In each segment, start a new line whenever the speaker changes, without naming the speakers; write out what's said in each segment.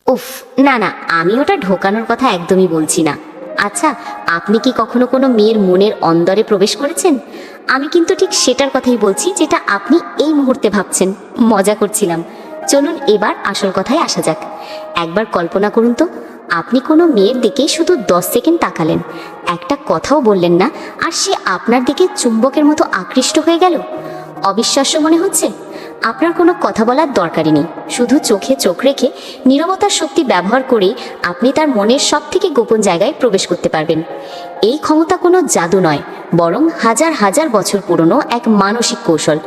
উফ, না না, আমি ওটা ঢোকানোর কথা একদমই বলছি না। আচ্ছা, আপনি কি কখনো কোনো মেয়ের মনের অন্দরে প্রবেশ করেছেন? আমি কিন্তু ঠিক সেটার কথাই বলছি যেটা আপনি এই মুহূর্তে ভাবছেন। মজা করছিলাম। চলুন এবার আসল কথায় আসা যাক। একবার কল্পনা করুন তো, আপনি কোনো মেয়ের দিকে শুধু 10 সেকেন্ড তাকালেন, একটা কথাও বললেন না, আর সে আপনার দিকে চুম্বকের মতো আকৃষ্ট হয়ে গেল। অবিশ্বাস্য মনে হচ্ছে? আপনার কোনো কথা বলার দরকারই নেই, শুধু চোখে চোখ রেখে নীরবতার শক্তি ব্যবহার করে আপনি তার মনের সব থেকে গোপন জায়গায় প্রবেশ করতে পারবেন। এই ক্ষমতা কোনো জাদু নয়, বরং হাজার হাজার বছর পুরনো এক মানসিক কৌশল।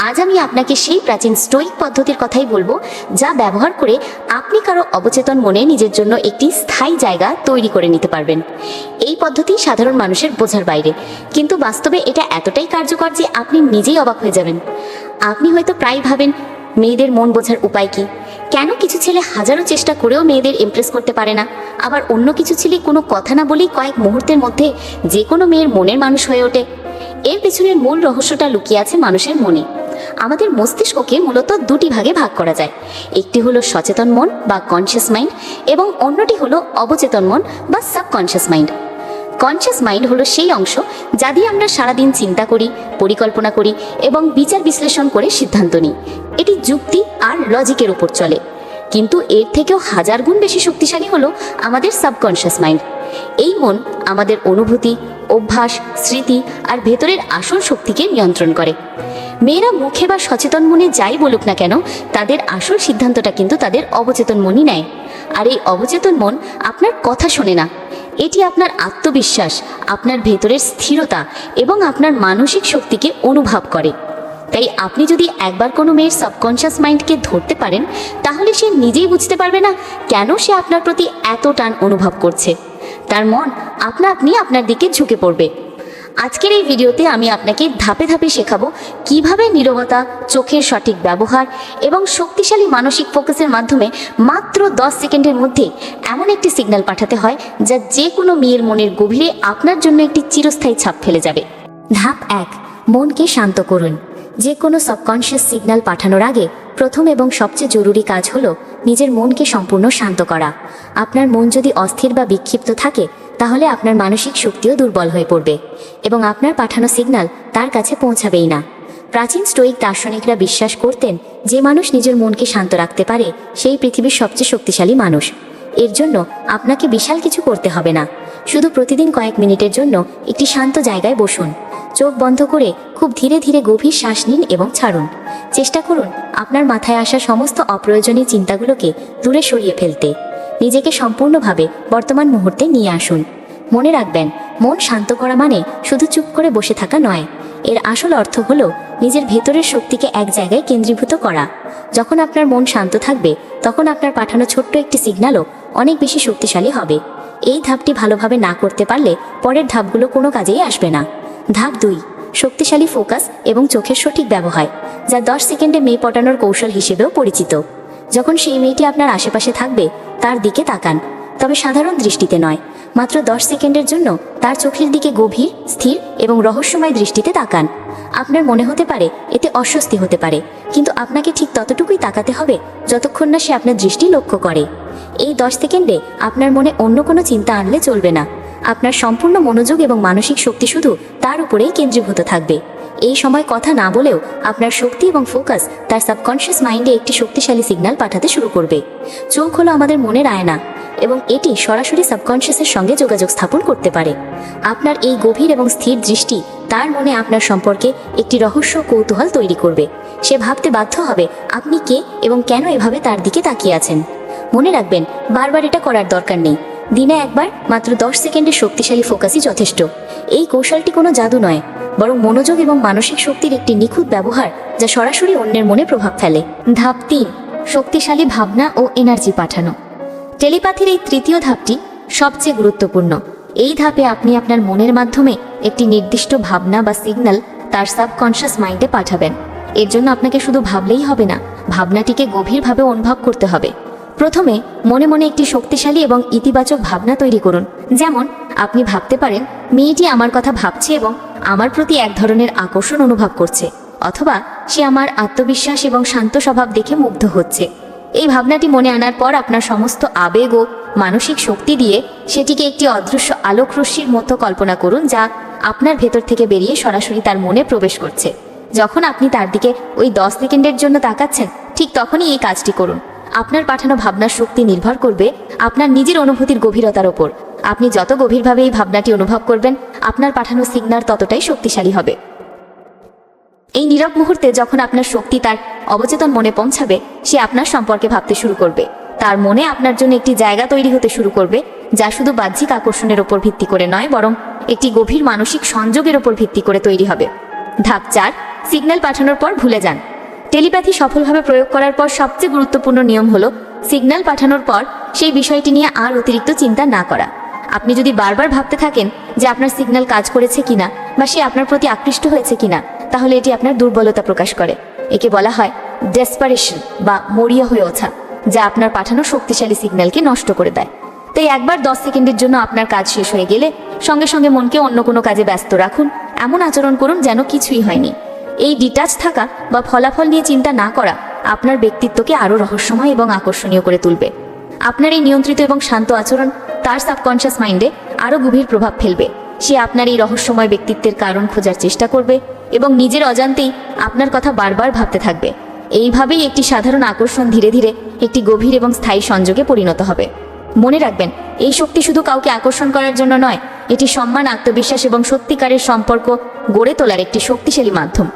আজ আমি আপনাকে সেই প্রাচীন স্টোইক পদ্ধতির কথাই বলবো, যা ব্যবহার করে আপনি কারো অবচেতন মনে নিজের জন্য একটি স্থায়ী জায়গা তৈরি করে নিতে পারবেন। এই পদ্ধতি সাধারণ মানুষের বোঝার বাইরে, কিন্তু বাস্তবে এটা এতটাই কার্যকর যে আপনি নিজেই অবাক হয়ে যাবেন। আপনি হয়তো প্রায় ভাবেন, মেয়েদের মন বোঝার উপায় কি? কেন কিছু ছেলে হাজারো চেষ্টা করেও মেয়েদের ইমপ্রেস করতে পারে না, আবার অন্য কিছু ছেলে কোনো কথা না বলেই কয়েক মুহূর্তের মধ্যে যে কোনো মেয়ের মনের মানুষ হয়ে ওঠে? এর পেছনের মূল রহস্যটা লুকিয়ে আছে মানুষের মনে। আমাদের মস্তিষ্ককে মূলত দুটি ভাগে ভাগ করা যায়। একটি হলো সচেতন মন বা কনসিয়াস মাইন্ড, এবং অন্যটি হলো অবচেতন মন বা সাবকনসিয়াস মাইন্ড। কনসিয়াস মাইন্ড হলো সেই অংশ যা দিয়ে আমরা সারাদিন চিন্তা করি, পরিকল্পনা করি এবং বিচার বিশ্লেষণ করে সিদ্ধান্ত নিই। এটি যুক্তি আর লজিকের উপর চলে। কিন্তু এর থেকেও হাজার গুণ বেশি শক্তিশালী হলো আমাদের সাবকনসিয়াস মাইন্ড। এই মন আমাদের অনুভূতি, অভ্যাস, স্মৃতি আর ভেতরের আসল শক্তিকে নিয়ন্ত্রণ করে। মেয়েরা মুখে বা সচেতন মনে যাই বলুক না কেন, তাদের আসল সিদ্ধান্তটা কিন্তু তাদের অবচেতন মনই নেয়। আর এই অবচেতন মন আপনার কথা শোনে না, এটি আপনার আত্মবিশ্বাস, আপনার ভেতরের স্থিরতা এবং আপনার মানসিক শক্তিকে অনুভব করে। তাই আপনি যদি একবার কোনো মেয়ের সাবকনশিয়াস মাইন্ডকে ধরতে পারেন, তাহলে সে নিজেই বুঝতে পারবে না কেন সে আপনার প্রতি এত টান অনুভব করছে। তার মন আপনা আপনি আপনার দিকে ঝুঁকে পড়বে। আজকের এই ভিডিওতে আমি আপনাকে ধাপে ধাপে শেখাবো কিভাবে নীরবতা, চোখের সঠিক ব্যবহার এবং শক্তিশালী মানসিক ফোকাসের মাধ্যমে মাত্র 10 সেকেন্ডের মধ্যে এমন একটি সিগন্যাল পাঠাতে হয় যা যে কোনো মেয়ের মনের গভীরে আপনার জন্য একটি চিরস্থায়ী ছাপ ফেলে যাবে। ধাপ 1, মনকে শান্ত করুন। যে কোনো সাবকনশিয়াস সিগন্যাল পাঠানোর আগে প্রথম এবং সবচেয়ে জরুরি কাজ হলো নিজের মনকে সম্পূর্ণ শান্ত করা। আপনার মন যদি অস্থির বা বিক্ষিপ্ত থাকে, তাহলে আপনার মানসিক শক্তিও দুর্বল হয়ে পড়বে এবং আপনার পাঠানো সিগন্যাল তার কাছে পৌঁছাবেই না। প্রাচীন স্টোইক দার্শনিকরা বিশ্বাস করতেন, যে মানুষ নিজের মনকে শান্ত রাখতে পারে সেই পৃথিবীর সবচেয়ে শক্তিশালী মানুষ। এর জন্য আপনাকে বিশাল কিছু করতে হবে না, শুধু প্রতিদিন কয়েক মিনিটের জন্য একটি শান্ত জায়গায় বসুন। চোখ বন্ধ করে খুব ধীরে ধীরে গভীর শ্বাস নিন এবং ছাড়ুন। চেষ্টা করুন আপনার মাথায় আসা সমস্ত অপ্রয়োজনীয় চিন্তাগুলোকে দূরে সরিয়ে ফেলতে। নিজেকে সম্পূর্ণভাবে বর্তমান মুহূর্তে নিয়ে আসুন। মনে রাখবেন, মন শান্ত করা মানে শুধু চুপ করে বসে থাকা নয়। এর আসল অর্থ হলো নিজের ভেতরের শক্তিকে এক জায়গায় কেন্দ্রীভূত করা। যখন আপনার মন শান্ত থাকবে, তখন আপনার পাঠানো ছোট্ট একটি সিগন্যালও অনেক বেশি শক্তিশালী হবে। এই ধাপটি ভালোভাবে না করতে পারলে পরের ধাপগুলো কোনো কাজেই আসবে না। ধাপ 2, শক্তিশালী ফোকাস এবং চোখের সঠিক ব্যবহার, যা 10 সেকেন্ডে মেয়ে পটানোর কৌশল হিসেবেও পরিচিত। যখন সেই মেয়েটি আপনার আশেপাশে থাকবে, তার দিকে তাকান, তবে সাধারণ দৃষ্টিতে নয়। মাত্র 10 সেকেন্ডের জন্য তার চোখের দিকে গভীর, স্থির এবং রহস্যময় দৃষ্টিতে তাকান। আপনার মনে হতে পারে এতে অস্বস্তি হতে পারে, কিন্তু আপনাকে ঠিক ততটুকুই তাকাতে হবে যতক্ষণ না সে আপনার দৃষ্টি লক্ষ্য করে। এই 10 সেকেন্ডে আপনার মনে অন্য কোনো চিন্তা আনলে চলবে না। আপনার সম্পূর্ণ মনোযোগ এবং মানসিক শক্তি শুধু তার উপরেই কেন্দ্রীভূত থাকবে। এই সময় কথা না বলেও আপনার শক্তি এবং ফোকাস তার সাবকনশিয়াস মাইন্ডে একটি শক্তিশালী সিগন্যাল পাঠাতে শুরু করবে। চোখ হলো আমাদের মনের আয়না, এবং এটি সরাসরি সাবকনশিয়াসের সঙ্গে যোগাযোগ স্থাপন করতে পারে। আপনার এই গভীর এবং স্থির দৃষ্টি তার মনে আপনার সম্পর্কে একটি রহস্য কৌতূহল তৈরি করবে। সে ভাবতে বাধ্য হবে আপনি কে এবং কেন এভাবে তার দিকে তাকিয়ে আছেন। মনে রাখবেন, বারবার এটা করার দরকার নেই। দিনে একবার মাত্র 10 সেকেন্ডের শক্তিশালী ফোকাসই যথেষ্ট। এই কৌশলটি কোনো জাদু নয়, বরং মনোযোগ এবং মানসিক শক্তির একটি নিখুঁত ব্যবহার, যা সরাসরি অন্যের মনে প্রভাব ফেলে। ধাপ 3, শক্তিশালী ভাবনা ও এনার্জি পাঠানো। টেলিপ্যাথির এই তৃতীয় ধাপটি সবচেয়ে গুরুত্বপূর্ণ। এই ধাপে আপনি আপনার মনের মাধ্যমে একটি নির্দিষ্ট ভাবনা বা সিগন্যাল তার সাবকনশিয়াস মাইন্ডে পাঠাবেন। এর জন্য আপনাকে শুধু ভাবলেই হবে না, ভাবনাটিকে গভীরভাবে অনুভব করতে হবে। প্রথমে মনে মনে একটি শক্তিশালী এবং ইতিবাচক ভাবনা তৈরি করুন। যেমন, আপনি ভাবতে পারেন মেয়েটি আমার কথা ভাবছে এবং আমার প্রতি এক ধরনের আকর্ষণ অনুভব করছে, অথবা সে আমার আত্মবিশ্বাস এবং শান্ত স্বভাব দেখে মুগ্ধ হচ্ছে। এই ভাবনাটি মনে আনার পর আপনার সমস্ত আবেগ ও মানসিক শক্তি দিয়ে সেটিকে একটি অদৃশ্য আলোক রশ্মির মতো কল্পনা করুন, যা আপনার ভেতর থেকে বেরিয়ে সরাসরি তার মনে প্রবেশ করছে। যখন আপনি তার দিকে ওই 10 সেকেন্ডের জন্য তাকাচ্ছেন, ঠিক তখনই এই কাজটি করুন। আপনার পাঠানো ভাবনার শক্তি নির্ভর করবে আপনার নিজের অনুভূতির গভীরতার ওপর। আপনি যত গভীরভাবে এই ভাবনাটি অনুভব করবেন, আপনার পাঠানো সিগন্যাল ততটাই শক্তিশালী হবে। এই নীরব মুহূর্তে যখন আপনার শক্তি তার অবচেতন মনে পৌঁছাবে, সে আপনার সম্পর্কে ভাবতে শুরু করবে। তার মনে আপনার জন্য একটি জায়গা তৈরি হতে শুরু করবে, যা শুধু বাহ্যিক আকর্ষণের ওপর ভিত্তি করে নয়, বরং একটি গভীর মানসিক সংযোগের ওপর ভিত্তি করে তৈরি হবে। ধাপ 4, সিগন্যাল পাঠানোর পর ভুলে যান। টেলিপ্যাথি সফলভাবে প্রয়োগ করার পর সবচেয়ে গুরুত্বপূর্ণ নিয়ম হলো সিগন্যাল পাঠানোর পর সেই বিষয়টি নিয়ে আর অতিরিক্ত চিন্তা না করা। আপনি যদি বারবার ভাবতে থাকেন যে আপনার সিগন্যাল কাজ করেছে কিনা বা সে আপনার প্রতি আকৃষ্ট হয়েছে কিনা, তাহলে এটি আপনার দুর্বলতা প্রকাশ করে। একে বলা হয় ডেসপারেশন বা মরিয়া হয়ে ওঠা, যা আপনার পাঠানো শক্তিশালী সিগন্যালকে নষ্ট করে দেয়। তাই একবার 10 সেকেন্ডের জন্য আপনার কাজ শেষ হয়ে গেলে সঙ্গে সঙ্গে মনকে অন্য কোনো কাজে ব্যস্ত রাখুন। এমন আচরণ করুন যেন কিছুই হয়নি। এই ডিটাচ থাকা বা ফলাফল নিয়ে চিন্তা না করা আপনার ব্যক্তিত্বকে আরও রহস্যময় এবং আকর্ষণীয় করে তুলবে। আপনার এই নিয়ন্ত্রিত এবং শান্ত আচরণ তার সাবকনশিয়াস মাইন্ডে আরও গভীর প্রভাব ফেলবে। সে আপনার এই রহস্যময় ব্যক্তিত্বের কারণ খোঁজার চেষ্টা করবে এবং নিজের অজান্তেই আপনার কথা বারবার ভাবতে থাকবে। এইভাবেই একটি সাধারণ আকর্ষণ ধীরে ধীরে একটি গভীর এবং স্থায়ী সংযোগে পরিণত হবে। মনে রাখবেন, এই শক্তি শুধু কাউকে আকর্ষণ করার জন্য নয়, এটি সম্মান, আত্মবিশ্বাস এবং সত্যিকারের সম্পর্ক গড়ে তোলার একটি শক্তিশালী মাধ্যম।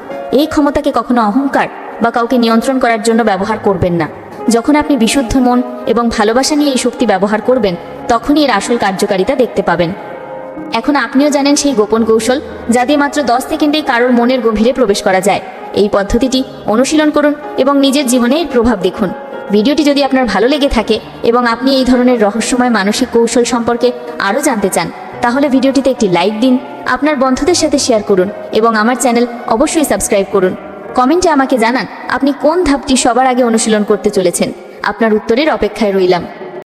এই ক্ষমতাকে কখনো অহংকার বা কাউকে নিয়ন্ত্রণ করার জন্য ব্যবহার করবেন না। যখন আপনি বিশুদ্ধ মন এবং ভালোবাসা নিয়ে এই শক্তি ব্যবহার করবেন, তখনই এর আসল কার্যকারিতা দেখতে পাবেন। এখন আপনিও জানেন সেই গোপন কৌশল, যা দিয়ে মাত্র 10 সেকেন্ডেই কারোর মনের গভীরে প্রবেশ করা যায়। এই পদ্ধতিটি অনুশীলন করুন এবং নিজের জীবনে এর প্রভাব দেখুন। ভিডিওটি যদি আপনার ভালো লেগে থাকে এবং আপনি এই ধরনের রহস্যময় মানসিক কৌশল সম্পর্কে আরও জানতে চান, তাহলে ভিডিওটিতে একটি লাইক দিন, আপনার বন্ধুদের সাথে শেয়ার করুন এবং আমার চ্যানেল অবশ্যই সাবস্ক্রাইব করুন। কমেন্টে আমাকে জানান আপনি কোন ধাপটি সবার আগে অনুশীলন করতে চলেছেন। আপনার উত্তরের অপেক্ষায় রইলাম।